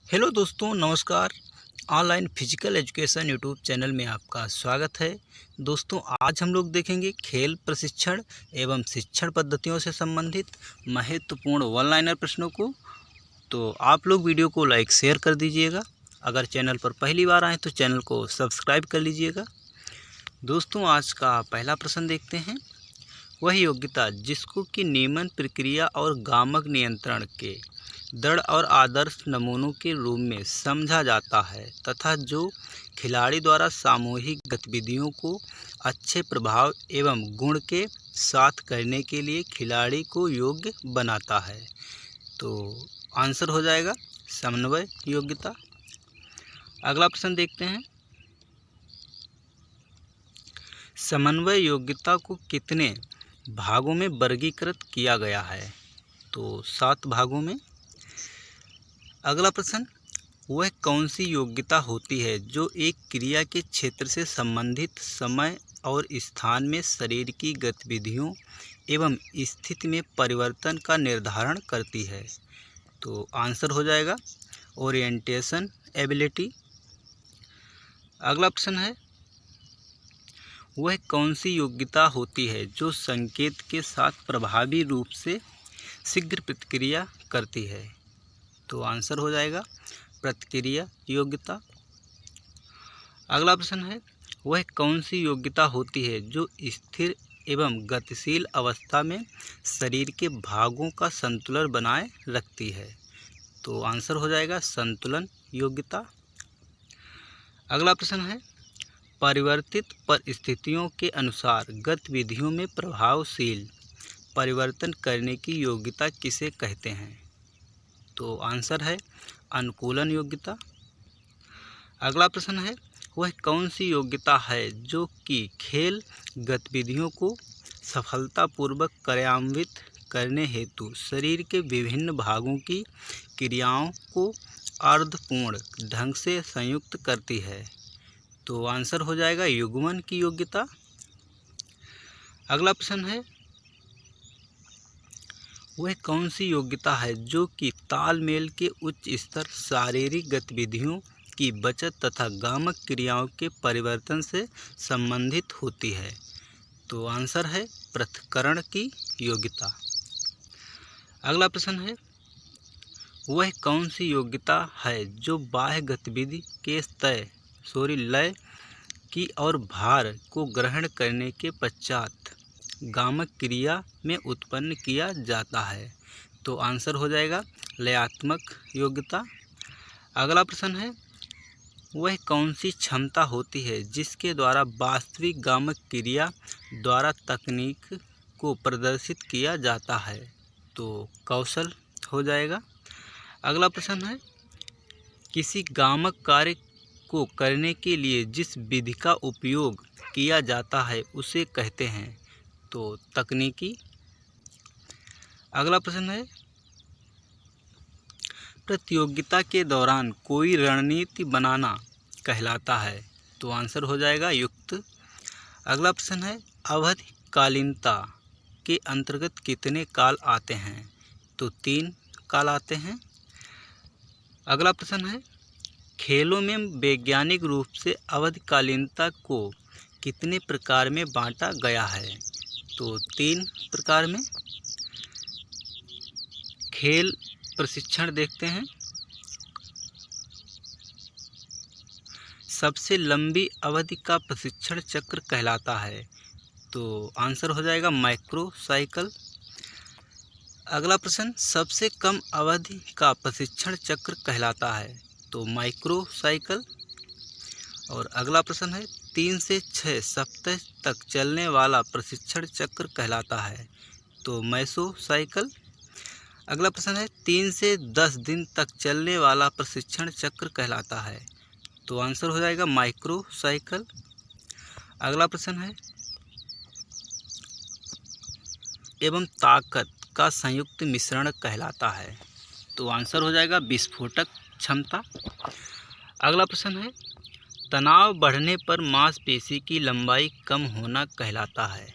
Hello दोस्तों, नमस्कार। Online physical education YouTube channel में आपका स्वागत है। दोस्तों, आज हम लोग देखेंगे खेल प्रशिक्षण एवं शिक्षण पद्धतियों से संबंधित महत्वपूर्ण वन लाइनर प्रश्नों को। तो आप लोग वीडियो को लाइक शेयर कर दीजिएगा। अगर चैनल पर पहली बार आए तो चैनल को सब्सक्राइब कर लीजिएगा। दोस्तों, आज का पहला प्रश्न देखते हैं। वह योग्यता जिसको कि नियमन प्रक्रिया और गामक नियंत्रण के दृढ़ और आदर्श नमूनों के रूप में समझा जाता है तथा जो खिलाड़ी द्वारा सामूहिक गतिविधियों को अच्छे प्रभाव एवं गुण के साथ करने के लिए खिलाड़ी को योग्य बनाता है। तो आंसर हो जाएगा समन्वय योग्यता। अगला प्रश्न देखते हैं। समन्वय योग्यता को कितने भागों में वर्गीकृत किया गया है? तो 7 भागों में। अगला प्रश्न, वह कौन सी योग्यता होती है जो एक क्रिया के क्षेत्र से संबंधित समय और स्थान में शरीर की गतिविधियों एवं स्थिति में परिवर्तन का निर्धारण करती है? तो आंसर हो जाएगा ओरिएंटेशन एबिलिटी। अगला प्रश्न है, वह कौन सी योग्यता होती है जो संकेत के साथ प्रभावी रूप से शीघ्र प्रतिक्रिया करती है? तो आंसर हो जाएगा प्रतिक्रिया योग्यता। अगला प्रश्न है, वह कौन सी योग्यता होती है जो स्थिर एवं गतिशील अवस्था में शरीर के भागों का संतुलन बनाए रखती है? तो आंसर हो जाएगा संतुलन योग्यता। अगला प्रश्न है, परिवर्तित परिस्थितियों के अनुसार गतिविधियों में प्रभावशील परिवर्तन करने की योग्यता किसे कहते हैं? तो आंसर है अनुकूलन योग्यता। अगला प्रश्न है, वह कौन सी योग्यता है जो कि खेल गतिविधियों को सफलतापूर्वक कार्यान्वित करने हेतु शरीर के विभिन्न भागों की क्रियाओं को अर्धपूर्ण ढंग से संयुक्त करती है? तो आंसर हो जाएगा युग्मन की योग्यता। अगला प्रश्न है, वह कौन सी योग्यता है जो कि तालमेल के उच्च स्तर शारीरिक गतिविधियों की बचत तथा गामक क्रियाओं के परिवर्तन से संबंधित होती है? तो आंसर है पृथक्करण की योग्यता। अगला प्रश्न है, वह कौन सी योग्यता है जो बाह्य गतिविधि के लय की और भार को ग्रहण करने के पश्चात गामक क्रिया में उत्पन्न किया जाता है? तो आंसर हो जाएगा लयात्मक योग्यता। अगला प्रश्न है, वह कौन सी क्षमता होती है जिसके द्वारा वास्तविक गामक क्रिया द्वारा तकनीक को प्रदर्शित किया जाता है? तो कौशल हो जाएगा। अगला प्रश्न है, किसी गामक कार्य को करने के लिए जिस विधि का उपयोग किया जाता है उसे कहते हैं? तो तकनीकी। अगला प्रश्न है, प्रतियोगिता के दौरान कोई रणनीति बनाना कहलाता है? तो आंसर हो जाएगा युक्त। अगला प्रश्न है, अवधिकालीनता के अंतर्गत कितने काल आते हैं? तो 3 काल आते हैं। अगला प्रश्न है, खेलों में वैज्ञानिक रूप से अवधिकालीनता को कितने प्रकार में बांटा गया है? तो 3 प्रकार में। खेल प्रशिक्षण देखते हैं। सबसे लंबी अवधि का प्रशिक्षण चक्र कहलाता है? तो आंसर हो जाएगा माइक्रो साइकिल। अगला प्रश्न, सबसे कम अवधि का प्रशिक्षण चक्र कहलाता है? तो माइक्रो साइकिल। और अगला प्रश्न है, 3 से 6 सप्ताह तक चलने वाला प्रशिक्षण चक्र कहलाता है? तो मेसो साइकिल। अगला प्रश्न है, 3 से 10 दिन तक चलने वाला प्रशिक्षण चक्र कहलाता है? तो आंसर हो जाएगा माइक्रो साइकिल। अगला प्रश्न है, एवं ताकत का संयुक्त मिश्रण कहलाता है? तो आंसर हो जाएगा विस्फोटक क्षमता। अगला प्रश्न है, तनाव बढ़ने पर मांसपेशी की लंबाई कम होना कहलाता है?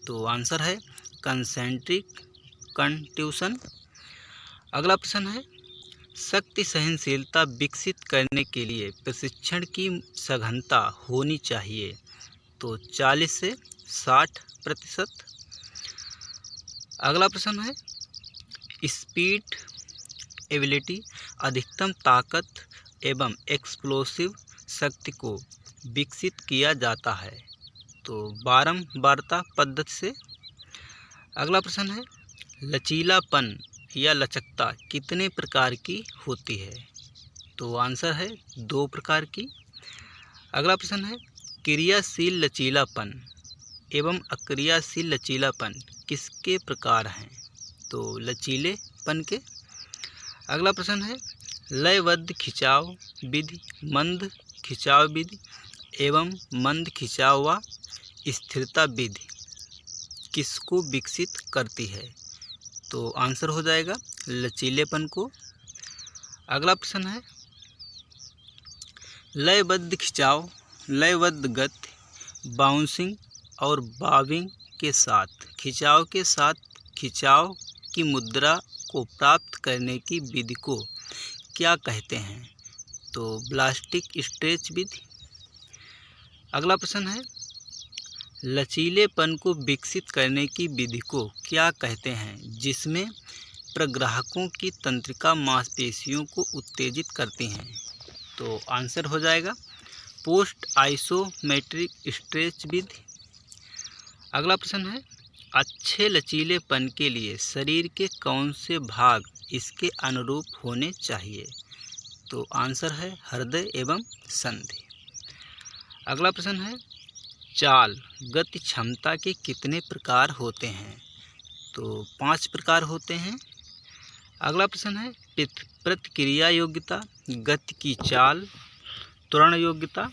तो आंसर है कंसेंट्रिक कंट्यूशन। अगला प्रश्न है, शक्ति सहनशीलता विकसित करने के लिए प्रशिक्षण की सघनता होनी चाहिए। तो 40 से 60%। अगला प्रश्न है, स्पीड एबिलिटी अधिकतम ताकत एवं एक्सप्लोसिव शक्ति को विकसित किया जाता है। तो बारंबारता पद्धति से। अगला प्रश्न है, लचीलापन या लचकता कितने प्रकार की होती है? तो आंसर है 2 प्रकार की। अगला प्रश्न है, क्रियाशील लचीलापन एवं अक्रियाशील लचीलापन किसके प्रकार हैं? तो लचीलेपन के। अगला प्रश्न है, लयबद्ध खिंचाव विधि, मंद खिंचाव विधि एवं मंद खिंचाव व स्थिरता विधि किसको विकसित करती है? तो आंसर हो जाएगा लचीलेपन को। अगला प्रश्न है, लयबद्ध खिंचाव, लयबद्ध गति, बाउंसिंग और बॉबिंग के साथ खिंचाव के साथ खिंचाव की मुद्रा को प्राप्त करने की विधि को क्या कहते हैं? तो ब्लास्टिक स्ट्रेच विधि। अगला प्रश्न है, लचीलेपन को विकसित करने की विधि को क्या कहते हैं जिसमें प्रग्राहकों की तंत्रिका मांसपेशियों को उत्तेजित करती हैं? तो आंसर हो जाएगा पोस्ट आइसोमेट्रिक स्ट्रेच विधि। अगला प्रश्न है, अच्छे लचीलेपन के लिए शरीर के कौन से भाग इसके अनुरूप होने चाहिए? तो आंसर है हृदय एवं संधि। अगला प्रश्न है, चाल गति क्षमता के कितने प्रकार होते हैं? तो 5 प्रकार होते हैं। अगला प्रश्न है, प्रतिक्रिया योग्यता, गति की चाल, त्वरण योग्यता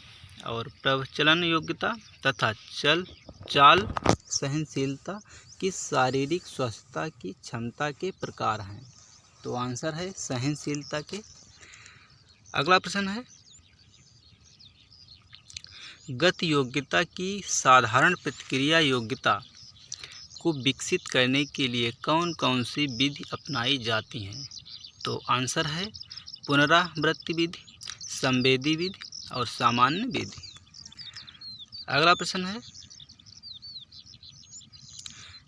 और प्रचलन योग्यता तथा चाल सहनशीलता किस शारीरिक स्वस्थता की क्षमता के प्रकार हैं? तो आंसर है सहनशीलता के। अगला प्रश्न है, गति योग्यता की साधारण प्रतिक्रिया योग्यता को विकसित करने के लिए कौन कौन सी विधि अपनाई जाती हैं? तो आंसर है पुनरावृत्ति विधि, संवेदी विधि और सामान्य विधि। अगला प्रश्न है,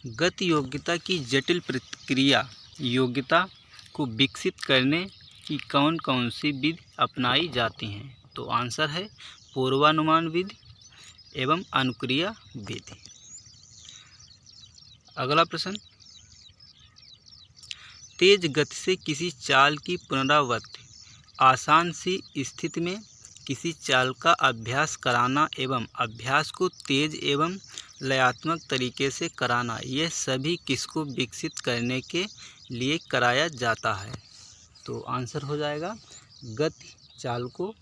गति योग्यता की जटिल प्रतिक्रिया योग्यता को विकसित करने की कौन कौन सी विधि अपनाई जाती हैं? तो आंसर है पूर्वानुमान विधि एवं अनुक्रिया विधि। अगला प्रश्न, तेज गति से किसी चाल की पुनरावृत्ति आसान सी स्थिति में किसी चाल का अभ्यास कराना एवं अभ्यास को तेज एवं लयात्मक तरीके से कराना, यह सभी किसको विकसित करने के लिए कराया जाता है? तो आंसर हो जाएगा गति चाल को।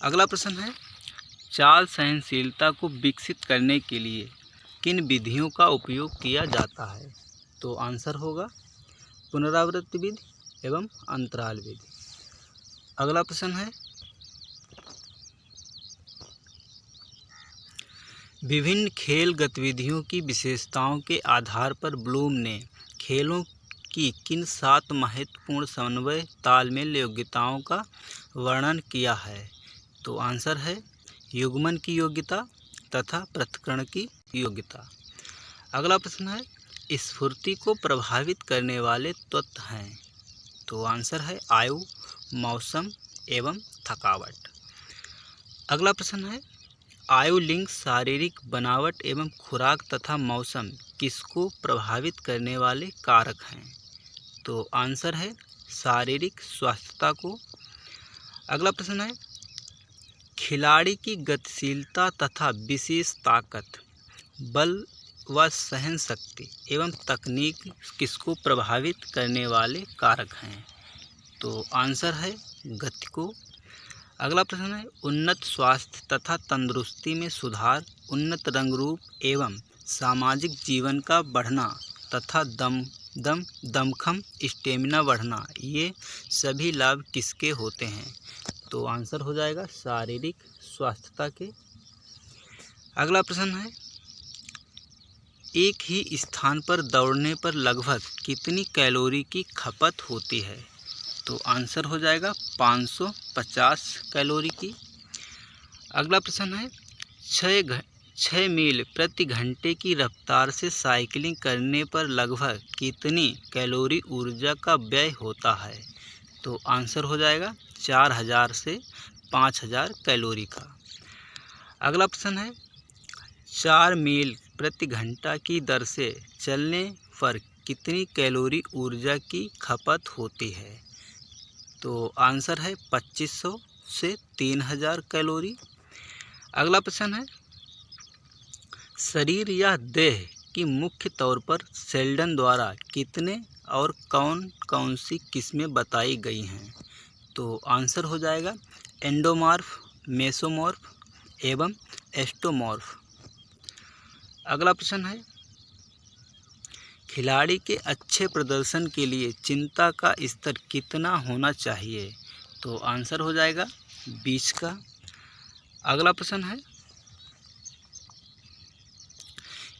अगला प्रश्न है, चाल सहनशीलता को विकसित करने के लिए किन विधियों का उपयोग किया जाता है? तो आंसर होगा पुनरावृत्ति विधि एवं अंतराल विधि। अगला प्रश्न है, विभिन्न खेल गतिविधियों की विशेषताओं के आधार पर ब्लूम ने खेलों की किन 7 महत्वपूर्ण समन्वय तालमेल योग्यताओं का वर्णन किया है? तो आंसर है युग्मन की योग्यता तथा पृथक्करण की योग्यता। अगला प्रश्न है, स्फूर्ति को प्रभावित करने वाले तत्व हैं? तो आंसर है आयु, मौसम एवं थकावट। अगला प्रश्न है, आयु, लिंग, शारीरिक बनावट एवं खुराक तथा मौसम किसको प्रभावित करने वाले कारक हैं? तो आंसर है शारीरिक स्वास्थ्यता को। अगला प्रश्न है, खिलाड़ी की गतिशीलता तथा विशेष ताकत, बल व सहन शक्ति एवं तकनीक किसको प्रभावित करने वाले कारक हैं? तो आंसर है गति को। अगला प्रश्न है, उन्नत स्वास्थ्य तथा तंदुरुस्ती में सुधार, उन्नत रंग रूप एवं सामाजिक जीवन का बढ़ना तथा दमखम स्टेमिना बढ़ना, ये सभी लाभ किसके होते हैं? तो आंसर हो जाएगा शारीरिक स्वास्थ्यता के। अगला प्रश्न है, एक ही स्थान पर दौड़ने पर लगभग कितनी कैलोरी की खपत होती है? तो आंसर हो जाएगा 550 कैलोरी की। अगला प्रश्न है 6 मील प्रति घंटे की रफ्तार से साइकिलिंग करने पर लगभग कितनी कैलोरी ऊर्जा का व्यय होता है? तो आंसर हो जाएगा 4000 से 5000 कैलोरी का। अगला प्रश्न है 4 मील प्रति घंटा की दर से चलने पर कितनी कैलोरी ऊर्जा की खपत होती है? तो आंसर है 2500 से 3000 कैलोरी। अगला प्रश्न है शरीर या देह की मुख्य तौर पर शेल्डन द्वारा कितने और कौन कौन सी किस्में बताई गई हैं? तो आंसर हो जाएगा एंडोमॉर्फ, मेसोमॉर्फ एवं एस्टोमॉर्फ। अगला प्रश्न है खिलाड़ी के अच्छे प्रदर्शन के लिए चिंता का स्तर कितना होना चाहिए? तो आंसर हो जाएगा 20 का। अगला प्रश्न है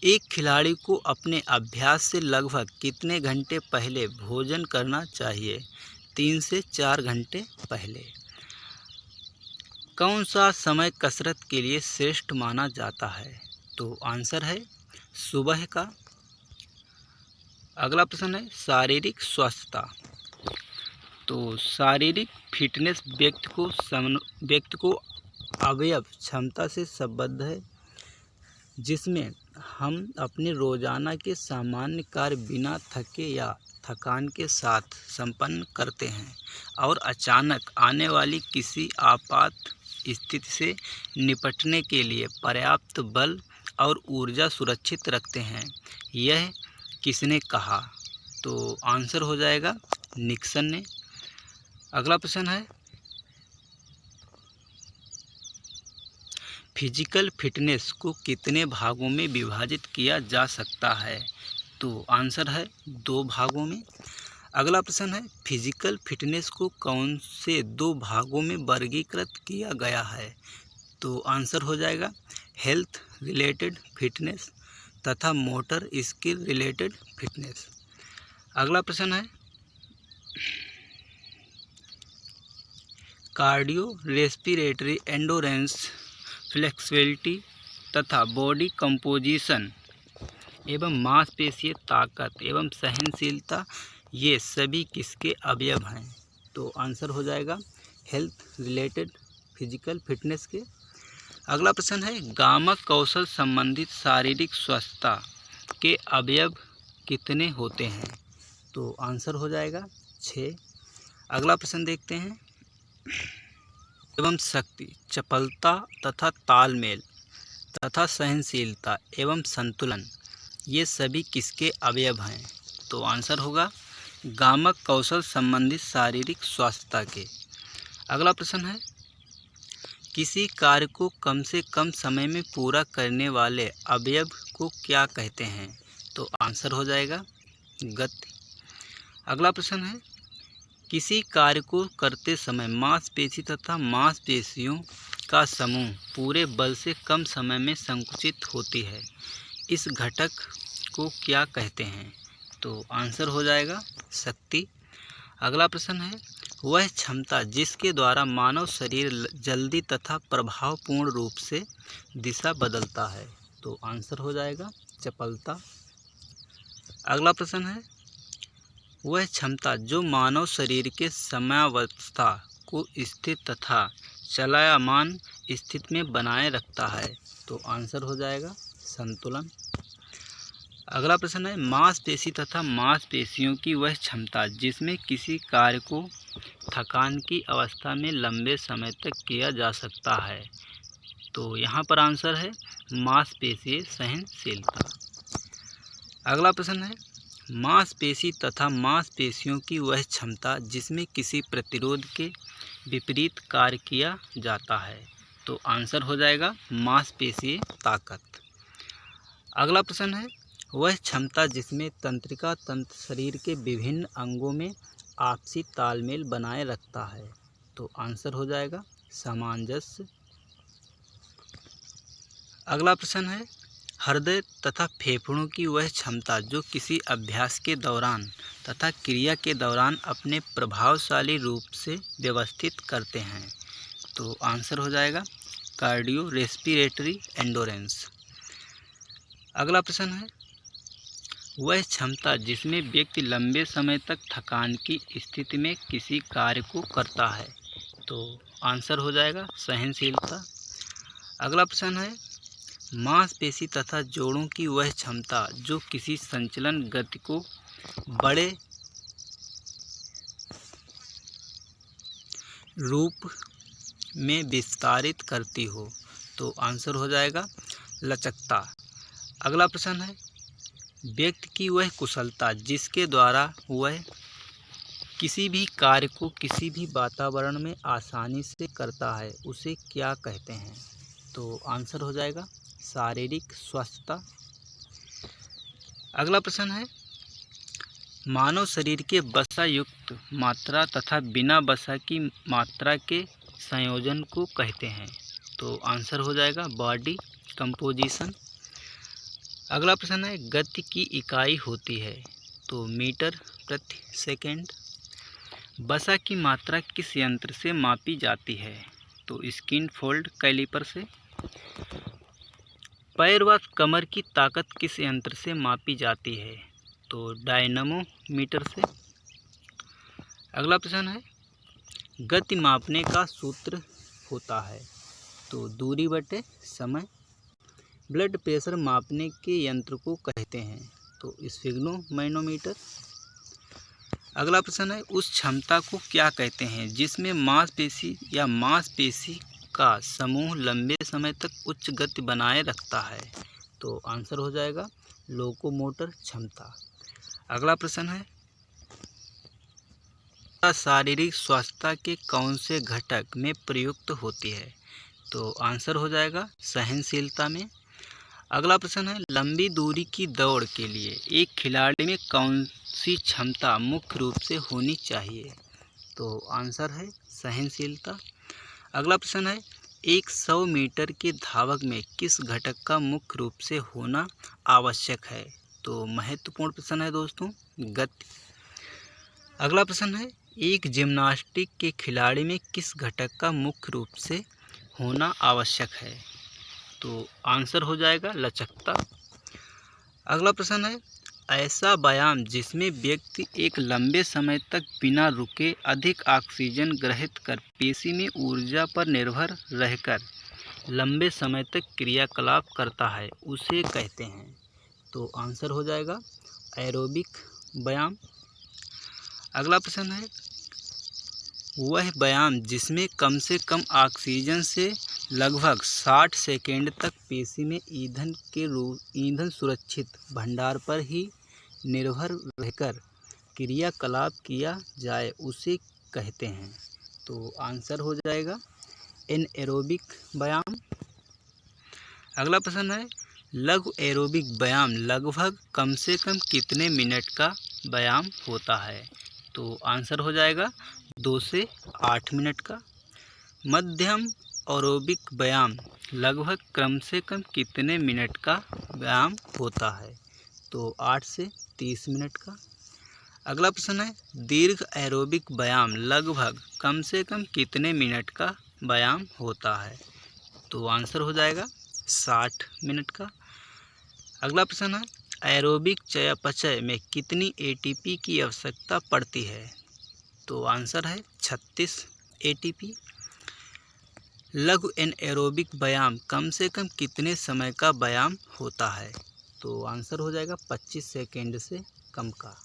एक खिलाड़ी को अपने अभ्यास से लगभग कितने घंटे पहले भोजन करना चाहिए? 3 से 4 घंटे पहले। कौन सा समय कसरत के लिए श्रेष्ठ माना जाता है? तो आंसर है सुबह का। अगला प्रश्न है शारीरिक स्वस्थता। तो शारीरिक फिटनेस व्यक्ति को अवयव क्षमता से संबद्ध है, जिसमें हम अपने रोजाना के सामान्य कार्य बिना थके या थकान के साथ संपन्न करते हैं और अचानक आने वाली किसी आपात स्थिति से निपटने के लिए पर्याप्त बल और ऊर्जा सुरक्षित रखते हैं। यह किसने कहा? तो आंसर हो जाएगा निक्सन ने। अगला प्रश्न है फिजिकल फिटनेस को कितने भागों में विभाजित किया जा सकता है? तो आंसर है 2 भागों में। अगला प्रश्न है फिजिकल फिटनेस को कौन से 2 भागों में वर्गीकृत किया गया है? तो आंसर हो जाएगा हेल्थ रिलेटेड फिटनेस तथा मोटर स्किल रिलेटेड फिटनेस। अगला प्रश्न है कार्डियो रेस्पिरेटरी एंडोरेंस, फ्लेक्सिबिलिटी तथा बॉडी कंपोजिशन एवं मांसपेशीय ताकत एवं सहनशीलता ये सभी किसके अवयव हैं? तो आंसर हो जाएगा हेल्थ रिलेटेड फिजिकल फिटनेस के। अगला प्रश्न है गामक कौशल संबंधित शारीरिक स्वस्थता के अवयव कितने होते हैं? तो आंसर हो जाएगा 6। अगला प्रश्न देखते हैं एवं शक्ति, चपलता तथा तालमेल तथा सहनशीलता एवं संतुलन ये सभी किसके अवयव हैं? तो आंसर होगा गामक कौशल संबंधित शारीरिक स्वास्थ्यता के। अगला प्रश्न है किसी कार्य को कम से कम समय में पूरा करने वाले अवयव को क्या कहते हैं? तो आंसर हो जाएगा गति। अगला प्रश्न है किसी कार्य को करते समय मांसपेशी तथा मांसपेशियों का समूह पूरे बल से कम समय में संकुचित होती है, इस घटक को क्या कहते हैं? तो आंसर हो जाएगा शक्ति। अगला प्रश्न है वह क्षमता जिसके द्वारा मानव शरीर जल्दी तथा प्रभावपूर्ण रूप से दिशा बदलता है। तो आंसर हो जाएगा चपलता। अगला प्रश्न है वह क्षमता जो मानव शरीर के समयावस्था को स्थिर तथा चलायमान स्थिति में बनाए रखता है। तो आंसर हो जाएगा संतुलन। अगला प्रश्न है मांसपेशी तथा मांसपेशियों की वह क्षमता जिसमें किसी कार्य को थकान की अवस्था में लंबे समय तक किया जा सकता है। तो यहाँ पर आंसर है मांसपेशीय सहनशीलता। अगला प्रश्न है मांसपेशी तथा मांसपेशियों की वह क्षमता जिसमें किसी प्रतिरोध के विपरीत कार्य किया जाता है। तो आंसर हो जाएगा मांसपेशीय ताकत। अगला प्रश्न है वह क्षमता जिसमें तंत्रिका तंत्र शरीर के विभिन्न अंगों में आपसी तालमेल बनाए रखता है। तो आंसर हो जाएगा सामंजस्य। अगला प्रश्न है हृदय तथा फेफड़ों की वह क्षमता जो किसी अभ्यास के दौरान तथा क्रिया के दौरान अपने प्रभावशाली रूप से व्यवस्थित करते हैं। तो आंसर हो जाएगा कार्डियो रेस्पिरेटरी एंडोरेंस। अगला प्रश्न है, वह क्षमता जिसमें व्यक्ति लंबे समय तक थकान की स्थिति में किसी कार्य को करता है। तो आंसर हो जाएगा सहनशीलता। अगला प्रश्न है, मांसपेशी तथा जोड़ों की वह क्षमता जो किसी संचलन गति को बड़े रूप में विस्तारित करती हो। तो आंसर हो जाएगा लचकता। अगला प्रश्न है, व्यक्ति की वह कुशलता जिसके द्वारा वह किसी भी कार्य को किसी भी वातावरण में आसानी से करता है उसे क्या कहते हैं। तो आंसर हो जाएगा शारीरिक स्वस्थता। अगला प्रश्न है, मानव शरीर के वसा युक्त मात्रा तथा बिना वसा की मात्रा के संयोजन को कहते हैं। तो आंसर हो जाएगा बॉडी कंपोजिशन। अगला प्रश्न है, गति की इकाई होती है। तो मीटर प्रति सेकंड। वसा की मात्रा किस यंत्र से मापी जाती है। तो स्किन फोल्ड कैलिपर से। पैर व कमर की ताकत किस यंत्र से मापी जाती है। तो डायनामोमीटर से। अगला प्रश्न है, गति मापने का सूत्र होता है। तो दूरी बटे समय। ब्लड प्रेशर मापने के यंत्र को कहते हैं। तो स्फिग्नोमैनोमीटर। अगला प्रश्न है, उस क्षमता को क्या कहते हैं जिसमें मांसपेशी या मांसपेशी का समूह लंबे समय तक उच्च गति बनाए रखता है। तो आंसर हो जाएगा लोकोमोटर क्षमता। अगला प्रश्न है, शारीरिक स्वास्थ्य के कौन से घटक में प्रयुक्त होती है। तो आंसर हो जाएगा सहनशीलता में। अगला प्रश्न है, लंबी दूरी की दौड़ के लिए एक खिलाड़ी में कौन सी क्षमता मुख्य रूप से होनी चाहिए। तो आंसर है सहनशीलता। अगला प्रश्न है, 100 मीटर के धावक में किस घटक का मुख्य रूप से होना आवश्यक है। तो महत्वपूर्ण प्रश्न है दोस्तों, गति। अगला प्रश्न है, एक जिम्नास्टिक के खिलाड़ी में किस घटक का मुख्य रूप से होना आवश्यक है। तो आंसर हो जाएगा लचकता। अगला प्रश्न है, ऐसा व्यायाम जिसमें व्यक्ति एक लंबे समय तक बिना रुके अधिक ऑक्सीजन ग्रहित कर पेशी में ऊर्जा पर निर्भर रहकर लंबे समय तक क्रियाकलाप करता है उसे कहते हैं। तो आंसर हो जाएगा एरोबिक व्यायाम। अगला प्रश्न है, वह व्यायाम जिसमें कम से कम ऑक्सीजन से लगभग 60 सेकेंड तक पेशी में ईंधन सुरक्षित भंडार पर ही निर्भर रहकर क्रियाकलाप किया जाए उसे कहते हैं। तो आंसर हो जाएगा एनएरोबिक व्यायाम। अगला प्रश्न है, लघु एरोबिक व्यायाम लगभग कम से कम कितने मिनट का व्यायाम होता है। तो आंसर हो जाएगा 2 से 8 मिनट का। मध्यम एरोबिक व्यायाम लगभग कम से कम कितने मिनट का व्यायाम होता है। तो 8 से 30 मिनट का। अगला प्रश्न है, दीर्घ एरोबिक व्यायाम लगभग कम से कम कितने मिनट का व्यायाम होता है। तो आंसर हो जाएगा 60 मिनट का। अगला प्रश्न है, एरोबिक चयापचय में कितनी एटीपी की आवश्यकता पड़ती है। तो आंसर है 36 एटीपी। लघु एनएरोबिक व्यायाम कम से कम कितने समय का व्यायाम होता है। तो आंसर हो जाएगा 25 सेकेंड से कम का।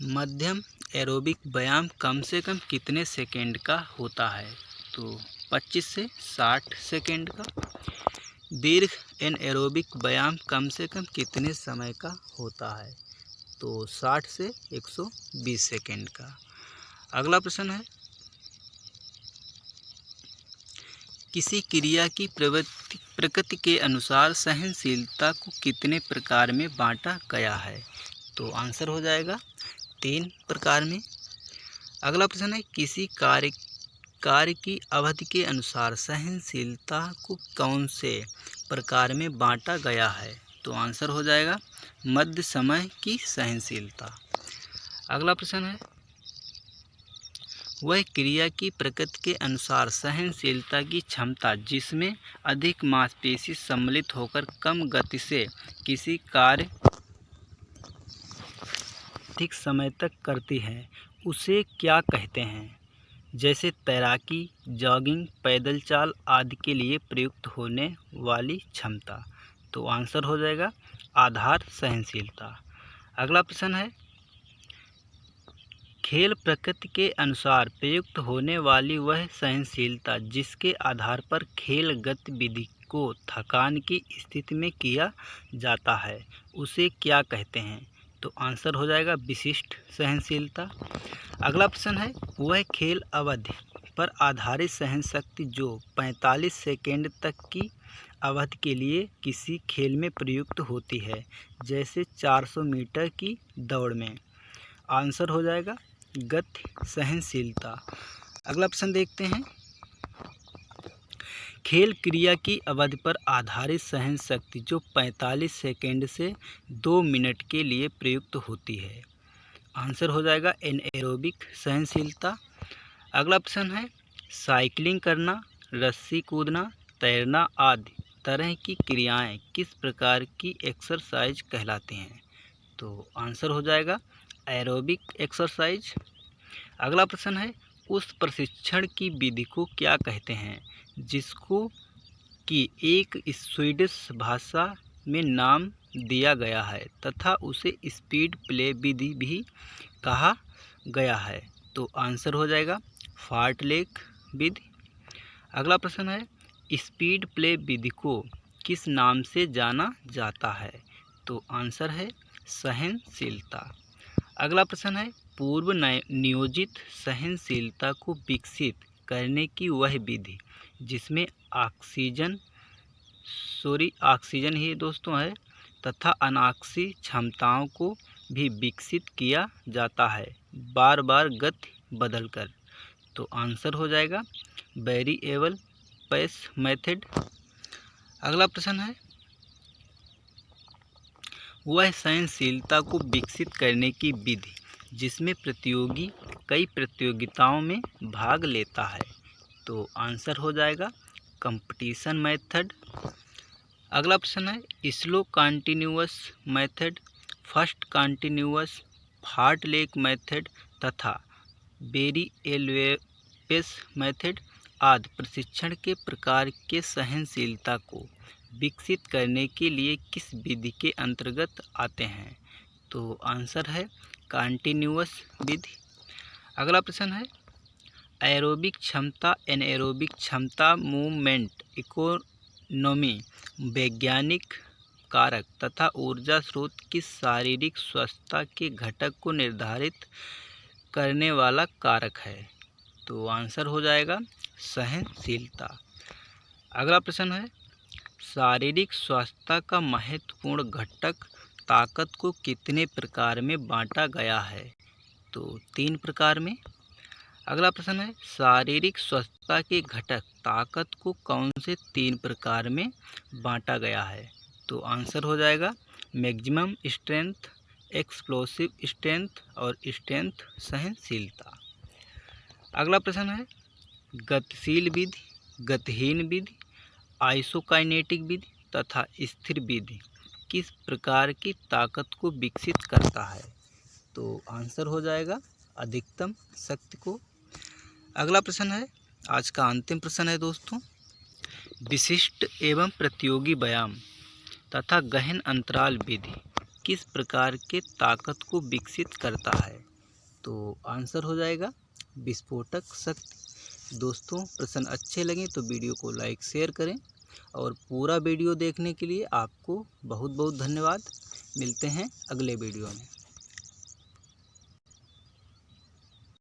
मध्यम एरोबिक व्यायाम कम से कम कितने सेकेंड का होता है। तो 25 से 60 सेकेंड का। दीर्घ एनएरोबिक व्यायाम कम से कम कितने समय का होता है। तो 60 से 120 सेकेंड का। अगला प्रश्न है, किसी क्रिया की प्रकृति के अनुसार सहनशीलता को कितने प्रकार में बांटा गया है। तो आंसर हो जाएगा 3 प्रकार में। अगला प्रश्न है, किसी कार्य की अवधि के अनुसार सहनशीलता को कौन से प्रकार में बांटा गया है? तो आंसर हो जाएगा मध्य समय की सहनशीलता। अगला प्रश्न है, वह क्रिया की प्रकृति के अनुसार सहनशीलता की क्षमता जिसमें अधिक मांसपेशी सम्मिलित होकर कम गति से किसी कार्य अधिक समय तक करती है, उसे क्या कहते हैं? जैसे तैराकी, जॉगिंग, पैदल चाल आदि के लिए प्रयुक्त होने वाली क्षमता। तो आंसर हो जाएगा आधार सहनशीलता। अगला प्रश्न है, खेल प्रकृति के अनुसार प्रयुक्त होने वाली वह सहनशीलता जिसके आधार पर खेल गतिविधि को थकान की स्थिति में किया जाता है, उसे क्या कहते हैं? तो आंसर हो जाएगा विशिष्ट सहनशीलता। अगला प्रश्न है, वह खेल अवधि पर आधारित सहनशक्ति जो 45 सेकेंड तक की अवधि के लिए किसी खेल में प्रयुक्त होती है, जैसे 400 मीटर की दौड़ में। आंसर हो जाएगा गति सहनशीलता। अगला प्रश्न देखते हैं, खेल क्रिया की अवधि पर आधारित सहनशक्ति जो 45 सेकेंड से 2 मिनट के लिए प्रयुक्त होती है। आंसर हो जाएगा एनएरोबिक सहनशीलता। अगला प्रश्न है, साइकिलिंग करना, रस्सी कूदना, तैरना आदि तरह की क्रियाएं किस प्रकार की एक्सरसाइज कहलाती हैं? तो आंसर हो जाएगा एरोबिक एक्सरसाइज। अगला प्रश्न है, उस प्रशिक्षण की विधि को क्या कहते हैं जिसको कि एक स्वीडिश भाषा में नाम दिया गया है तथा उसे स्पीड प्ले विधि भी कहा गया है? तो आंसर हो जाएगा फार्टलेक विधि। अगला प्रश्न है, स्पीड प्ले विधि को किस नाम से जाना जाता है? तो आंसर है सहनशीलता। अगला प्रश्न है, पूर्व नियोजित सहनशीलता को विकसित करने की वह विधि जिसमें ऑक्सीजन ही दोस्तों है तथा अनाक्सी क्षमताओं को भी विकसित किया जाता है बार बार गति बदलकर। तो आंसर हो जाएगा वेरिएबल पेस मेथड। अगला प्रश्न है, वह सहनशीलता को विकसित करने की विधि जिसमें प्रतियोगी कई प्रतियोगिताओं में भाग लेता है। तो आंसर हो जाएगा कंपटीशन मेथड। अगला प्रश्न है, slow continuous method, first continuous, fartlek method तथा वेरिएबल मेथड आदि प्रशिक्षण के प्रकार के सहनशीलता को विकसित करने के लिए किस विधि के अंतर्गत आते हैं? तो आंसर है कंटिन्यूअस विधि। अगला प्रश्न है, एरोबिक क्षमता, एनएरोबिक क्षमता, मूवमेंट इकोनॉमी, वैज्ञानिक कारक तथा ऊर्जा स्रोत किस शारीरिक स्वस्थता के घटक को निर्धारित करने वाला कारक है? तो आंसर हो जाएगा सहनशीलता। अगला प्रश्न है, शारीरिक स्वास्थ्य का महत्वपूर्ण घटक ताकत को कितने प्रकार में बांटा गया है? तो 3 प्रकार में। अगला प्रश्न है, शारीरिक स्वस्थता के घटक ताकत को कौन से 3 प्रकार में बांटा गया है? तो आंसर हो जाएगा मैक्सिमम स्ट्रेंथ, एक्सप्लोसिव स्ट्रेंथ और स्ट्रेंथ सहनशीलता। अगला प्रश्न है, गतिशील विधि, गतिहीन विधि, आइसोकाइनेटिक विधि तथा स्थिर विधि किस प्रकार की ताकत को विकसित करता है? तो आंसर हो जाएगा अधिकतम शक्ति को। अगला प्रश्न है, आज का अंतिम प्रश्न है दोस्तों, विशिष्ट एवं प्रतियोगी व्यायाम तथा गहन अंतराल विधि किस प्रकार के ताकत को विकसित करता है? तो आंसर हो जाएगा विस्फोटक शक्ति। दोस्तों, प्रश्न अच्छे लगे तो वीडियो को लाइक शेयर करें और पूरा वीडियो देखने के लिए आपको बहुत बहुत धन्यवाद। मिलते हैं अगले वीडियो में।